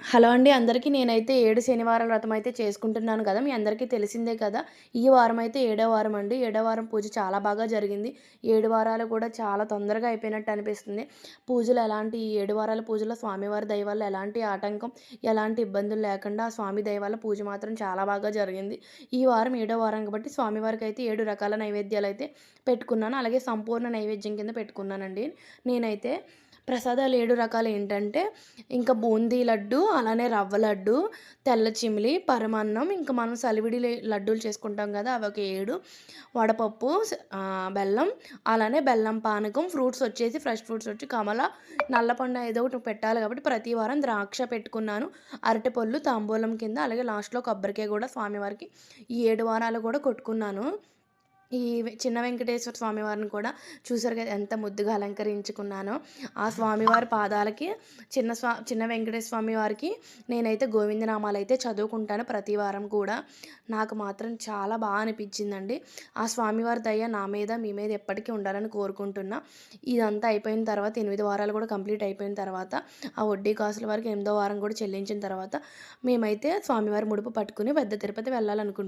Hello అండి అందరికీ. నేనైతే 7 శనివారాల వ్రతం అయితే చేసుకుంటున్నాను కదా! మీ అందరికీ తెలిసిందే కదా! ఈ వారం అయితే ఏడో వారం అండి. ఏడో వారం పూజ చాలా బాగా జరిగింది. 7 వారాలు కూడా చాలా తొందరగా అయిపోయినట్టు అనిపిస్తుంది. పూజలు ఎలాంటి ఈ 7 వారాల పూజలో స్వామివారి దయ వల్ల ఎలాంటి ఆటంకం, ఎలాంటి ఇబ్బందులు లేకుండా ఆ స్వామి దయ వల్ల పూజ మాత్రం చాలా బాగా జరిగింది. ఈ వారం ఏడో వారం కాబట్టి స్వామివారికైతే 7 రకాల నైవేద్యాలైతే పెట్టుకున్నాను. అలాగే సంపూర్ణ నైవేద్యం కింద పెట్టుకున్నానండి. నేనైతే ప్రసాదాలు 7 రకాలు ఏంటంటే ఇంకా బూందీ లడ్డు, అలానే రవ్వ లడ్డు, తెల్ల చిమిలి, పరమాన్నం, ఇంక మనం సలివిడి లడ్డూలు చేసుకుంటాం గదా! అవి ఒక 7, వడపప్పు, బెల్లం, అలానే బెల్లం పానకం, ఫ్రూట్స్ వచ్చేసి ఫ్రెష్ ఫ్రూట్స్ వచ్చి కమల, నల్లపండు ఏదో ఒకటి పెట్టాలి కాబట్టి ప్రతి వారం ద్రాక్ష పెట్టుకున్నాను. అరటిపళ్ళు తాంబూలం కింద, అలాగే లాస్ట్‌లో కొబ్బరికాయ గూడా స్వామివారికి ఈ 7 వారాలు గూడా కొట్టుకున్నాను. ఈ చిన్న వెంకటేశ్వర స్వామి వారిని కూడా చూసారు కదా! ఎంత ముద్దుగా అలంకరించుకున్నానో. ఆ స్వామివారి పాదాలకి చిన్న వెంకటేశ్వర స్వామి వారికి నేనైతే గోవిందనామాలైతే చదువుకుంటాను ప్రతి వారం కూడా. నాకు మాత్రం చాలా అనిపించిందండి. ఆ స్వామివారి దయ నా మీద, మీ మీద ఎప్పటికీ ఉండాలని కోరుకుంటున్నా. ఇదంతా అయిపోయిన తర్వాత 8 వారాలు కూడా కంప్లీట్ అయిపోయిన తర్వాత ఆ వడ్డీ కాసుల వారికి 8దో వారం కూడా చెల్లించిన తర్వాత మేమైతే స్వామివారి ముడుపు పట్టుకొని పెద్ద తిరుపతి వెళ్ళాలనుకుంటున్నాం.